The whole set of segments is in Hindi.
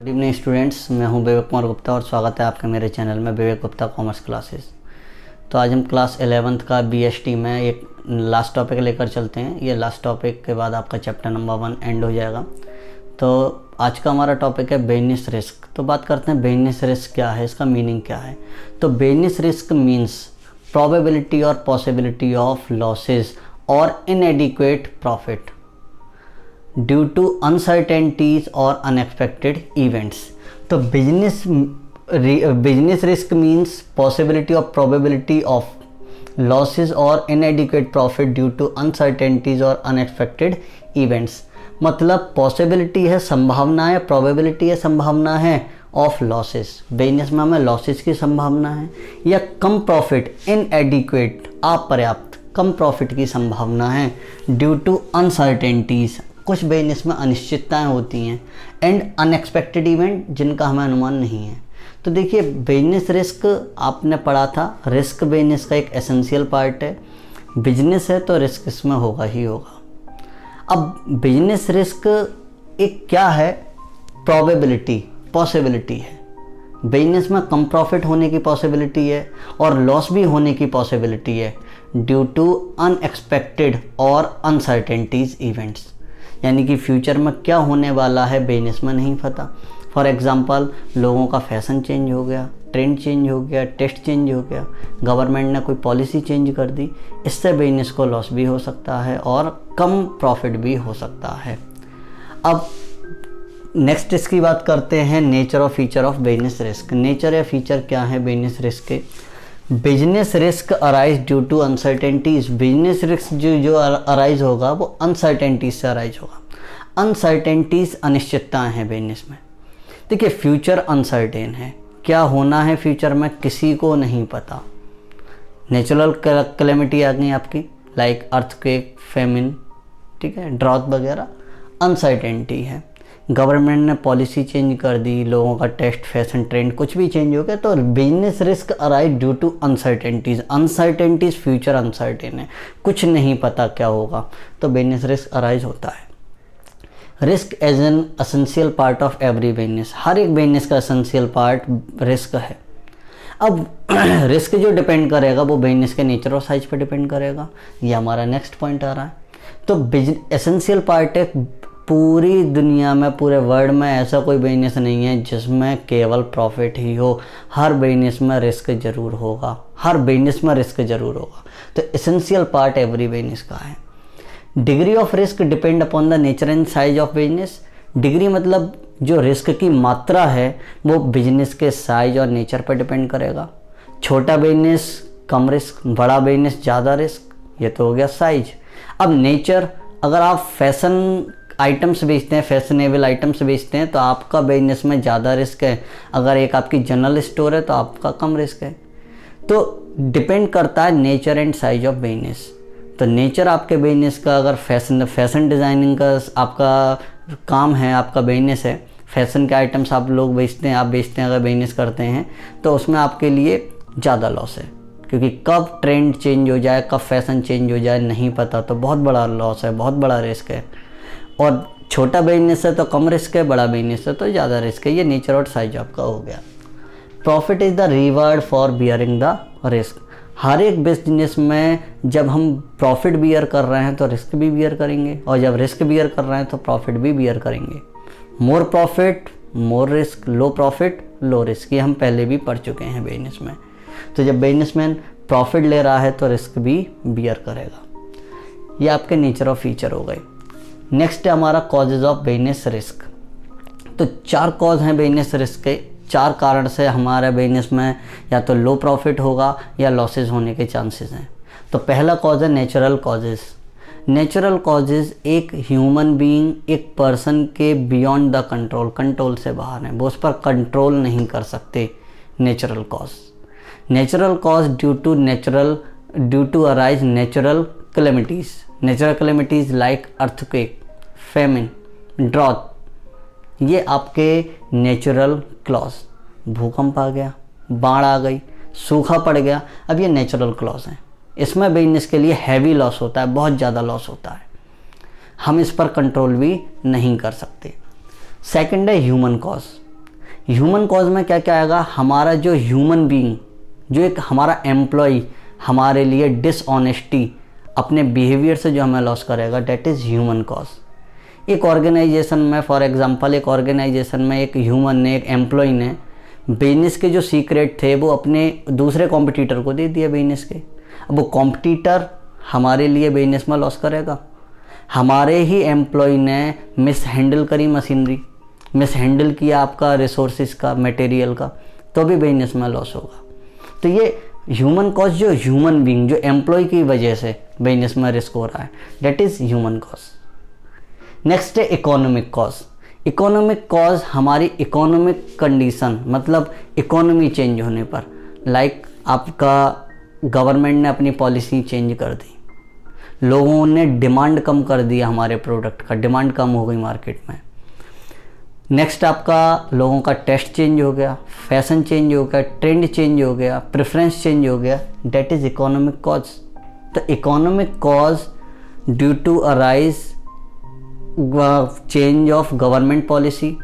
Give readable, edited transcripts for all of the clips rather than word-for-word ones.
गुड इवनिंग स्टूडेंट्स, मैं हूं विवेक कुमार गुप्ता और स्वागत है आपके मेरे चैनल में विवेक गुप्ता कॉमर्स क्लासेस। तो आज हम क्लास 11th का बीएसटी में एक लास्ट टॉपिक लेकर चलते हैं। ये लास्ट टॉपिक के बाद आपका चैप्टर नंबर 1 एंड हो जाएगा। तो आज का हमारा टॉपिक है बिजनेस रिस्क। तो बात करते हैं बिजनेस रिस्क क्या है, इसका मीनिंग क्या है। तो बिजनेस रिस्क मीन्स प्रोबेबिलिटी और पॉसिबिलिटी ऑफ लॉसेस और inadequate profit due to uncertainties और अनएक्सपेक्टेड इवेंट्स। तो बिजनेस रिस्क मीन्स पॉसिबिलिटी और प्रोबेबिलिटी ऑफ लॉसेस और inadequate profit due to uncertainties और अनएक्सपेक्टेड इवेंट्स। मतलब पॉसिबिलिटी है, संभावना है, प्रोबेबिलिटी है, संभावना है ऑफ लॉसेस। बिजनेस में हमें लॉसेस की संभावना है, या कम प्रॉफिट, इनएडिक्वेट अपर्याप्त, कम प्रॉफिट की संभावना है ड्यू टू अनसर्टेनिटीज, कुछ बिजनेस में अनिश्चितताएं होती हैं, एंड अनएक्सपेक्टेड इवेंट जिनका हमें अनुमान नहीं है। तो देखिए, बिजनेस रिस्क आपने पढ़ा था, रिस्क बिजनेस का एक एसेंशियल पार्ट है। बिजनेस है तो रिस्क इसमें होगा ही होगा। अब बिजनेस रिस्क एक क्या है, प्रोबेबिलिटी, पॉसिबिलिटी है। बिजनेस में कम प्रॉफिट होने की पॉसिबिलिटी है और लॉस भी होने की पॉसिबिलिटी है ड्यू टू अनएक्सपेक्टेड और अनसर्टेनिटीज इवेंट्स। यानी कि फ्यूचर में क्या होने वाला है बिजनेस में नहीं पता। फॉर एग्जांपल, लोगों का फैशन चेंज हो गया, ट्रेंड चेंज हो गया, टेस्ट चेंज हो गया, गवर्नमेंट ने कोई पॉलिसी चेंज कर दी, इससे बिजनेस को लॉस भी हो सकता है और कम प्रॉफिट भी हो सकता है। अब नेक्स्ट इसकी बात करते हैं, नेचर और feature of business risk. Nature या फीचर क्या है बिजनेस रिस्क के। Business risk arise due to uncertainties. Business risk जो अराइज होगा वो अनसर्टेनिटीज से अराइज होगा। अनसर्टेनिटीज अनिश्चितताएं हैं बिजनेस में। देखिए, फ्यूचर अनसर्टेन है, क्या होना है फ्यूचर में किसी को नहीं पता। नेचुरल कैलेमिटी आ गई आपकी, लाइक अर्थक्वेक, फेमिन, ठीक है, ड्रॉथ वगैरह, अनसर्टेनिटी है। गवर्नमेंट ने पॉलिसी चेंज कर दी, लोगों का टेस्ट, फैशन, ट्रेंड कुछ भी चेंज हो गया, तो business risk arise due to uncertainties. Uncertainties, future uncertain है, कुछ नहीं पता क्या होगा, तो बिजनेस रिस्क अराइज होता है। Risk as an essential part of every business. हर एक बिजनेस का एसेंशियल पार्ट रिस्क है। अब रिस्क जो डिपेंड करेगा वो बिजनेस के नेचर और साइज पे डिपेंड करेगा। ये हमारा नेक्स्ट पॉइंट आ रहा है। तो एसेंशियल पार्ट है। पूरी दुनिया में, पूरे वर्ल्ड में ऐसा कोई बिजनेस नहीं है जिसमें केवल प्रॉफिट ही हो। हर बिजनेस में रिस्क जरूर होगा, हर बिजनेस में रिस्क जरूर होगा। तो एसेंशियल पार्ट एवरी बिजनेस का है। Degree of risk depend upon the nature and size of business. Degree मतलब जो रिस्क की मात्रा है वो बिजनेस के साइज और नेचर पर डिपेंड करेगा। छोटा बिजनेस कम रिस्क, बड़ा बिजनेस ज़्यादा रिस्क, ये तो हो गया साइज। अब नेचर, अगर आप फैशन आइटम्स बेचते हैं, फैशनेबल आइटम्स बेचते हैं, तो आपका बिजनेस में ज़्यादा रिस्क है। अगर एक आपकी जनरल स्टोर है तो आपका कम रिस्क है। तो डिपेंड करता है nature and size of business. तो नेचर आपके बिजनेस का, अगर फैशन डिज़ाइनिंग का आपका काम है, आपका बिजनेस है, फैशन के आइटम्स आप लोग बेचते हैं, आप बेचते हैं, अगर बिजनेस करते हैं, तो उसमें आपके लिए ज़्यादा लॉस है, क्योंकि कब ट्रेंड चेंज हो जाए, कब फैशन चेंज हो जाए नहीं पता, तो बहुत बड़ा लॉस है, बहुत बड़ा रिस्क है। और छोटा बिजनेस है तो कम रिस्क है, बड़ा बिजनेस है तो ज़्यादा रिस्क है। ये नेचर और साइज आपका हो गया। Profit is the reward for bearing the risk. हर एक बिजनेस में जब हम प्रॉफिट बियर कर रहे हैं तो रिस्क भी बियर करेंगे, और जब रिस्क बियर कर रहे हैं तो प्रॉफिट भी बियर करेंगे। मोर प्रॉफिट मोर रिस्क, लो प्रॉफिट लो रिस्क, ये हम पहले भी पढ़ चुके हैं बिजनेस में। तो जब बिजनेसमैन प्रॉफिट ले रहा है तो रिस्क भी बियर करेगा। ये आपके नेचर और फीचर हो गए। नेक्स्ट है हमारा कॉजेज ऑफ बिजनेस रिस्क। तो 4 कॉज हैं बिजनेस रिस्क के। 4 कारण से हमारे बिजनेस में या तो लो प्रॉफिट होगा या लॉसेज होने के चांसेस हैं। तो पहला कॉज है नेचुरल कॉजेज। नेचुरल कॉजेज एक ह्यूमन बीइंग, एक पर्सन के बियॉन्ड द कंट्रोल, कंट्रोल से बाहर हैं, वो उस पर कंट्रोल नहीं कर सकते। Natural cause, natural cause due to arise natural calamities. Natural calamities like earthquake, famine, drought, ये आपके नेचुरल क्लॉज। भूकंप आ गया, बाढ़ आ गई, सूखा पड़ गया, अब ये नेचुरल क्लॉज हैं। इसमें बिजनेस के लिए हैवी लॉस होता है, बहुत ज़्यादा लॉस होता है, हम इस पर कंट्रोल भी नहीं कर सकते। सेकंड है ह्यूमन कॉज। ह्यूमन कॉज में क्या क्या आएगा, हमारा जो ह्यूमन बीइंग, जो एक हमारा एम्प्लॉय हमारे लिए डिसऑनेस्टी अपने बिहेवियर से जो हमें लॉस करेगा, डेट इज़ ह्यूमन कॉज। एक ऑर्गेनाइजेशन में, फॉर एग्जांपल एक ऑर्गेनाइजेशन में एक ह्यूमन ने, एक एम्प्लॉय ने बिजनेस के जो सीक्रेट थे वो अपने दूसरे कॉम्पिटिटर को दे दिया बिजनेस के। अब वो कॉम्पिटिटर हमारे लिए बिजनेस में लॉस करेगा। हमारे ही एम्प्लॉय ने मिस हैंडल करी मशीनरी, मिस हैंडल किया आपका रिसोर्सेज का, मटेरियल का, तो भी बिजनेस में लॉस होगा। तो ये ह्यूमन कॉज, जो ह्यूमन बीइंग, जो एम्प्लॉय की वजह से बिजनेस में रिस्क हो रहा है, that is human cause. Next है इकोनॉमिक कॉज। इकोनॉमिक कॉज हमारी इकोनॉमिक कंडीशन, मतलब इकोनॉमी चेंज होने पर, लाइक आपका गवर्नमेंट ने अपनी पॉलिसी चेंज कर दी, लोगों ने डिमांड कम कर दिया, हमारे प्रोडक्ट का डिमांड कम हो गई मार्केट में। नेक्स्ट आपका लोगों का टेस्ट चेंज हो गया, फैशन चेंज हो गया, ट्रेंड चेंज हो गया, प्रेफरेंस चेंज हो गया, डेट इज़ इकोनॉमिक कॉज। तो economic cause due to arise change of government policy,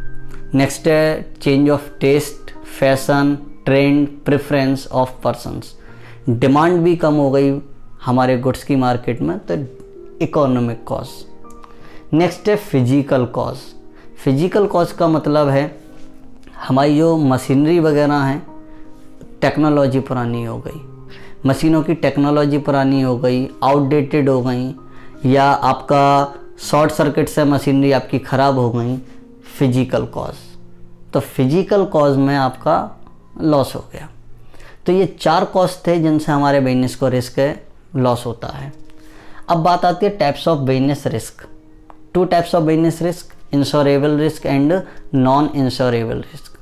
next है change of taste, fashion, trend, preference of persons, demand भी कम हो गई हमारे गुड्स की मार्केट में, तो इकोनॉमिक कॉज। नेक्स्ट है फिजिकल कॉज। फिजिकल कॉज का मतलब है हमारी जो मशीनरी वगैरह हैं, टेक्नोलॉजी पुरानी हो गई, मशीनों की टेक्नोलॉजी पुरानी हो गई, आउटडेटेड हो गई, या आपका शॉर्ट सर्किट से मशीनरी आपकी ख़राब हो गई, फिजिकल कॉज। तो फिजिकल कॉज में आपका लॉस हो गया। तो ये 4 कॉज थे जिनसे हमारे बिजनेस को रिस्क लॉस होता है। अब बात आती है types of business risk. 2 types of business risk, insurable risk and non insurable risk.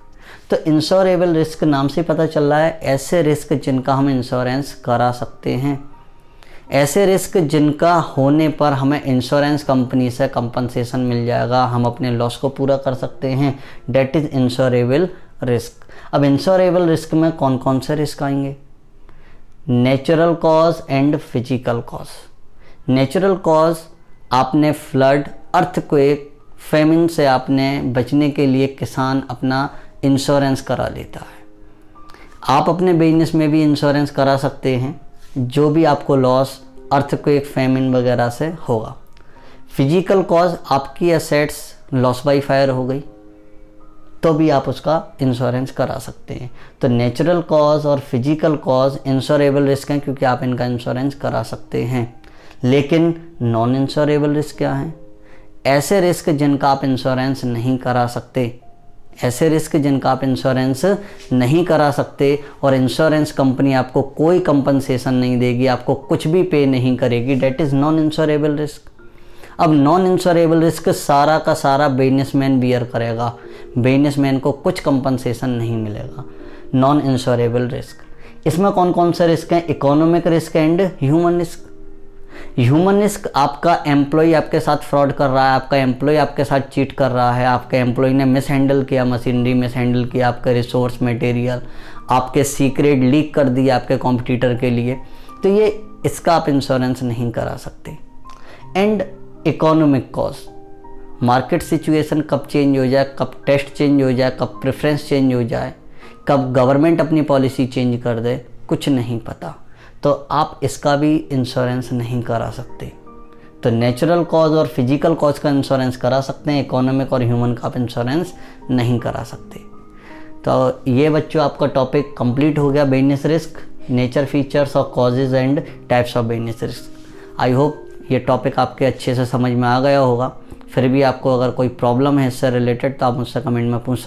तो इंश्योरेबल रिस्क नाम से पता चल रहा है ऐसे रिस्क जिनका हम इंश्योरेंस करा सकते हैं, ऐसे रिस्क जिनका होने पर हमें इंश्योरेंस कंपनी से कंपनसेशन मिल जाएगा, हम अपने लॉस को पूरा कर सकते हैं, डेट इज़ इंश्योरेबल रिस्क। अब इंश्योरेबल रिस्क में कौन कौन से रिस्क आएंगे, natural cause and physical cause. Natural cause, आपने फ्लड, अर्थक्वेक, फेमिन से आपने बचने के लिए किसान अपना इंश्योरेंस करा लेता है। आप अपने बिजनेस में भी इंश्योरेंस करा सकते हैं, जो भी आपको लॉस अर्थक्वेक, फेमिन वगैरह से होगा। फिजिकल कॉज, आपकी एसेट्स लॉस बाई फायर हो गई, तो भी आप उसका इंश्योरेंस करा सकते हैं। तो नेचुरल कॉज और फिजिकल कॉज इंश्योरेबल रिस्क हैं, क्योंकि आप इनका इंश्योरेंस करा सकते हैं। लेकिन नॉन इंश्योरेबल रिस्क क्या हैं, ऐसे रिस्क जिनका आप इंश्योरेंस नहीं करा सकते, ऐसे रिस्क जिनका आप इंश्योरेंस नहीं करा सकते और इंश्योरेंस कंपनी आपको कोई कंपनसेशन नहीं देगी, आपको कुछ भी पे नहीं करेगी, that is non insurable risk. अब नॉन इंश्योरेबल रिस्क सारा का सारा बिजनेसमैन बियर करेगा, बिजनेसमैन को कुछ कंपनसेशन नहीं मिलेगा। नॉन इंश्योरेबल रिस्क, इसमें कौन कौन से रिस्क हैं, economic risk and human risk. Human risk, आपका एम्प्लॉय आपके साथ फ्रॉड कर रहा है, आपका एम्प्लॉय आपके साथ चीट कर रहा है, आपके एम्प्लॉय ने मिस हैंडल किया मशीनरी, मिस हैंडल किया आपका रिसोर्स मटेरियल, आपके सीक्रेट लीक कर दिया आपके कॉम्पिटिटर के लिए, तो ये इसका आप इंश्योरेंस नहीं करा सकते। And economic cause, market situation कब चेंज हो जाए, कब टेस्ट चेंज हो जाए, कब प्रेफरेंस चेंज हो जाए, कब गवर्नमेंट अपनी पॉलिसी चेंज कर दे, कुछ नहीं पता, तो आप इसका भी इंश्योरेंस नहीं करा सकते। तो नेचुरल कॉज और फिजिकल कॉज का इंश्योरेंस करा सकते हैं, इकोनॉमिक और ह्यूमन का आप इंश्योरेंस नहीं करा सकते। तो ये बच्चों आपका टॉपिक कंप्लीट हो गया, बिजनेस रिस्क, नेचर, फीचर्स और causes and types of business risk. I hope ये टॉपिक आपके अच्छे से समझ में आ गया होगा। फिर भी आपको अगर कोई प्रॉब्लम है इससे रिलेटेड तो आप मुझसे कमेंट में पूछ सकते हैं।